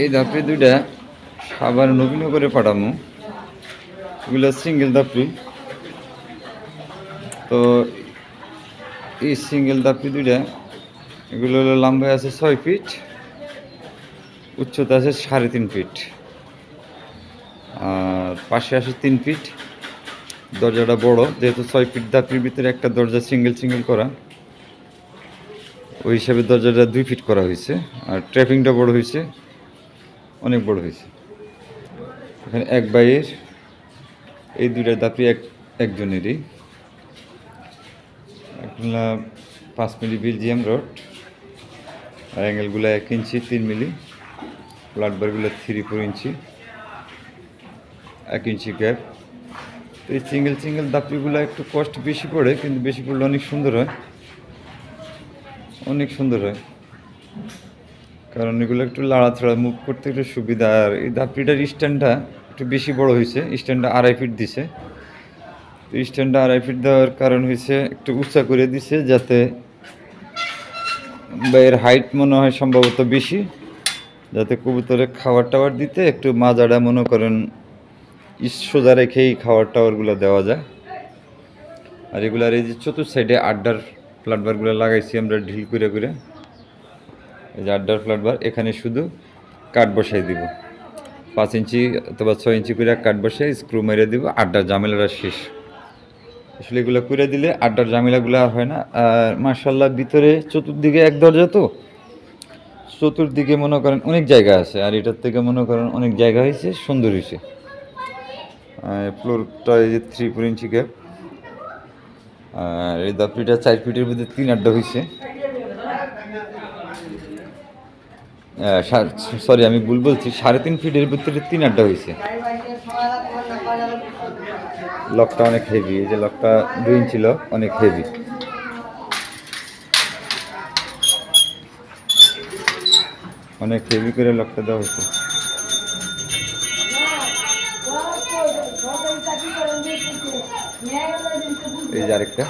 এই দাপড়ি দুইটা আবার নবীন করে পাঠামো। এগুলো সিঙ্গেল দাপড়ি। তো এই সিঙ্গেল দাপড়ি দুইটা এগুলো হলো লম্বায় আছে 6 ফিট, উচ্চতা আছে 3.5 ফিট, আর পাশে আসে 3 ফিট। দরজাটা বড়, যেহেতু 6 ফিট দাপড়ির ভিতরে একটা দরজা সিঙ্গেল করা, ওই হিসাবে দরজাটা 2 ফিট করা হয়েছে। আর ট্র্যাপিংটা বড় হয়েছে, অনেক বড় হয়েছে। এখানে এক বাইয়ের এই দুইটা দাপড়ি একজনেরই। এগুলা 5 মিলি বেলজিয়াম রড, আর অ্যাঙ্গেলগুলো 1 ইঞ্চি 3 মিলি, প্লাটবারগুলো 3-4 ইঞ্চি, 1 ইঞ্চি গ্যাপ। তো এই সিঙ্গেল দাপড়িগুলো একটু কষ্ট বেশি পড়ে, কিন্তু বেশি পড়লে অনেক সুন্দর হয়, অনেক সুন্দর হয়। কারণ এগুলো একটু লাড়াছাড়া মুভ করতে একটু সুবিধা। আর এই দাপড়িটার স্ট্যান্ডটা একটু বেশি বড় হয়েছে, স্ট্যান্ডটা 2.5 ফিট দিছে। তো স্ট্যান্ডটা 2.5 ফিট দেওয়ার কারণ হয়েছে একটু উঁচা করে দিছে, যাতে বা এর হাইট মনে হয় সম্ভবত বেশি, যাতে কবুতরে খাবার টাবার দিতে একটু মাজাটা মনে করেন সোজা রেখেই খাবার টাওয়ারগুলো দেওয়া যায়। আর এগুলার এই যে চতুর্থ সাইডে আড্ডার প্লাটবারগুলো লাগাইছি আমরা ঢিল করে করে। এই যে আড্ডার প্লাটবার, এখানে শুধু কাঠ বসাই দিব, 5 ইঞ্চি অথবা 6 ইঞ্চি করে কাঠ বসাই স্ক্রু মেরে দিব, আড্ডার ঝামেলাটা শেষ। আসলে এগুলো করে দিলে আড্ডার ঝামেলাগুলো আর হয় না। আর মার্শাল্লাহ ভিতরে চতুর্দিকে এক দরজা, তো চতুর্দিকে মনে করেন অনেক জায়গা আছে। আর এটার থেকে মনে করেন অনেক জায়গা হয়েছে, সুন্দর হয়েছে। ফ্লোরটা এই যে 3-4 ইঞ্চি গ্যাপ। আর এই দাপড়িটা 4 ফিটের মধ্যে 3 আড্ডা হয়েছে। সরি, আমি ভুল বলছি, 3.5 ফিটের ভিতরে 3 আড্ডা হয়েছে। লকটা অনেক হেভি, এই যে লকটা 2 ইঞ্চি লক, অনেক হেভি। অনেক হেভি করে লকটা দেওয়া হয়েছে। এই যে আরেকটা,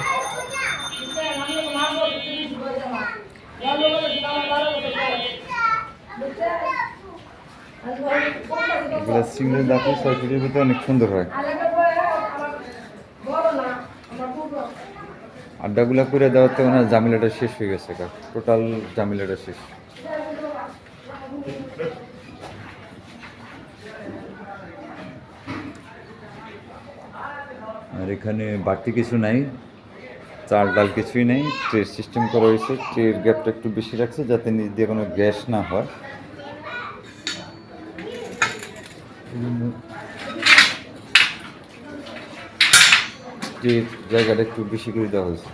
সিঙ্গেল দাপড়ি 6 ফিটের ভিতরে অনেক সুন্দর হয়। আড্ডাগুলা করে দেওয়াতে ওনার ঝামেলাটা শেষ হয়ে গেছে, টোটাল ঝামেলাটা শেষ। আর এখানে বাড়তি কিছু নাই, চাল ডাল কিছুই নেই, ট্রের সিস্টেম করা হয়েছে। ট্রের গ্যাপটা একটু বেশি রাখছে, যাতে নিচ দিয়ে কোনো গ্যাস না হয়। ট্রের জায়গাটা একটু বেশি করে দেওয়া হয়েছে।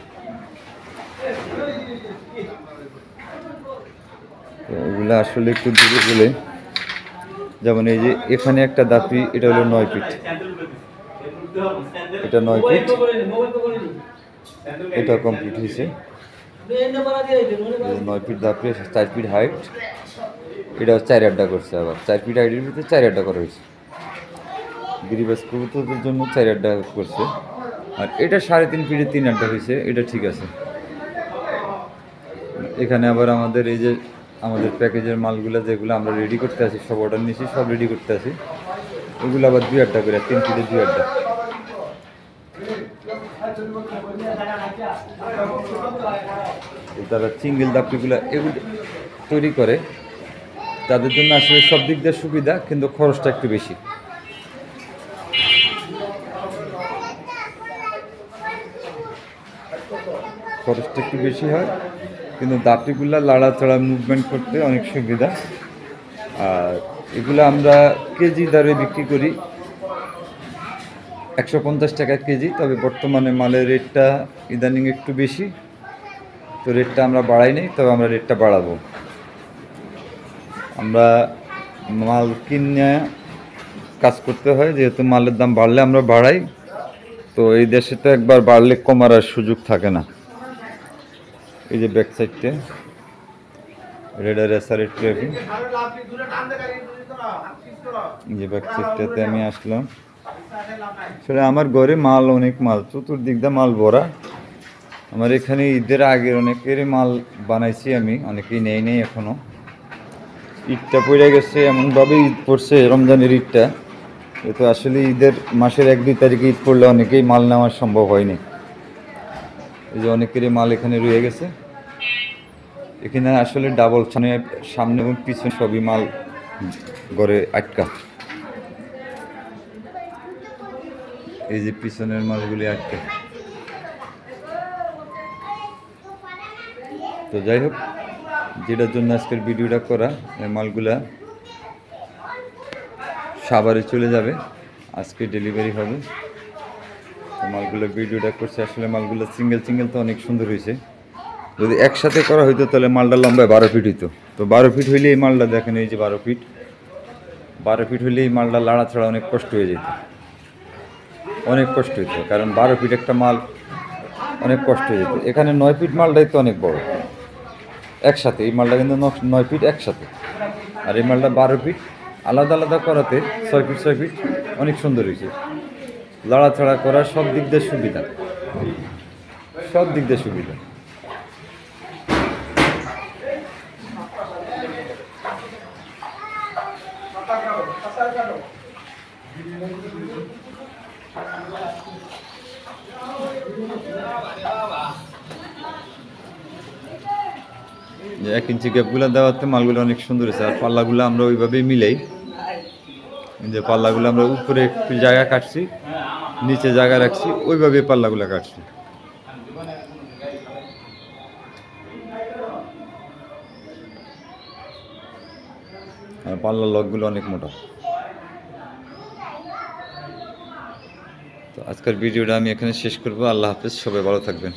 এগুলো আসলে একটু দূরে গেলে, যেমন এই যে এখানে একটা দাপড়ি, এটা হলো 9 ফিট, এটা 9 ফিট, এটা কমপ্লিট হয়েছে। 9 ফিট দাপড়ি, 4 ফিট হাইট, এটা 4 আড্ডা করছে। আবার 4 ফিট হাইটের ভিতরে 4 আড্ডা করা হয়েছে, গিরিবাজ কবুতরদের জন্য 4 আড্ডা করছে। আর এটা 3.5 ফিটে 3 আড্ডা হয়েছে, এটা ঠিক আছে। এখানে আবার আমাদের এই যে আমাদের প্যাকেজের মালগুলো যেগুলো আমরা রেডি করতে আসি, সব অর্ডার নিয়েছি, সব রেডি করতে আসি, ওগুলো আবার 2 আড্ডা করে, 3 ফিটে 2 আড্ডা। যারা সিঙ্গেল দাপড়িগুলো এগুলো তৈরি করে, তাদের জন্য আসলে সব দিক দিয়ে সুবিধা, কিন্তু খরচটা একটু বেশি। খরচটা একটু বেশি হয়, কিন্তু দাপড়িগুলো লাড়াচাড়া মুভমেন্ট করতে অনেক সুবিধা। আর এগুলো আমরা কেজি দরে বিক্রি করি 150 টাকা কেজি। তবে বর্তমানে মালের রেটটা ইদানিং একটু বেশি, তো রেটটা আমরা বাড়াই নাই, তবে আমরা রেটটা বাড়াবো। আমরা মাল কিনে কাজ করতে হয়, যেহেতু মালের দাম বাড়লে আমরা বাড়াই। তো এই দেশে তো একবার বাড়লে কমার আর সুযোগ থাকে না। এই যে ব্যাক সাইডটা রেডার এসআরের ট্রেপিং, যে ব্যাক সাইডটাতে আমি আসলাম। সেটা আমার ঘরে মাল, অনেক মাল, চতুর্দিক দিয়ে মাল ভরা। আমার এখানে ঈদের আগের অনেকেরই মাল বানাইছি আমি, অনেকেই নেই নেই এখনো। ঈদটা পড়ে গেছে এমনভাবে, ঈদ পড়ছে রমজানের ঈদটা, তো আসলে ঈদের মাসের 1-2 তারিখে ঈদ পড়লে অনেকেই মাল নেওয়া সম্ভব হয়নি। এই যে অনেকেরই মাল এখানে রয়ে গেছে। এখানে আসলে ডাবল সামনে এবং পিছনে সবই মাল ঘরে আটকা। এই যে পিছনের মালগুলি আটকা। তো যাই হোক, যেটার জন্য আজকের ভিডিওটা করা, এই মালগুলা সাভারে চলে যাবে, আজকে ডেলিভারি হবে। তো মালগুলো ভিডিওটা করছে, আসলে মালগুলো সিঙ্গেল সিঙ্গেল তো অনেক সুন্দর হয়েছে। যদি একসাথে করা হইতো তাহলে মালটা লম্বায় 12 ফিট হইতো। তো 12 ফিট হইলে এই মালটা দেখেন, এই যে 12 ফিট, 12 ফিট হইলে এই মালটা লাড়া ছাড়া অনেক কষ্ট হয়ে যেত, অনেক কষ্ট হইতো, কারণ 12 ফিট একটা মাল অনেক কষ্ট হয়ে যেত। এখানে 9 ফিট মালটাই তো অনেক বড় একসাথে, এই মালটা কিন্তু 9 ফিট একসাথে, আর এই মালটা 12 ফিট আলাদা আলাদা করাতে 6 ফিট 6 ফিট অনেক সুন্দর হয়েছে। লাড়াছাড়া করার সব দিক দিয়ে সুবিধা, সব দিক দিয়ে সুবিধা। যে 1 ইঞ্চি গ্যাপগুলো দেওয়াতে মালগুলো অনেক সুন্দর হয়েছে। আর পাল্লাগুলো আমরা ওইভাবেই মিলাই, যে পাল্লাগুলো আমরা উপরে একটু জায়গা কাটছি, নিচে জায়গা রাখছি, ওইভাবে পাল্লাগুলো কাটছি। আর পাল্লার লকগুলো অনেক মোটা। তো আজকের ভিডিওটা আমি এখানে শেষ করবো। আল্লাহ হাফেজ, সবাই ভালো থাকবেন।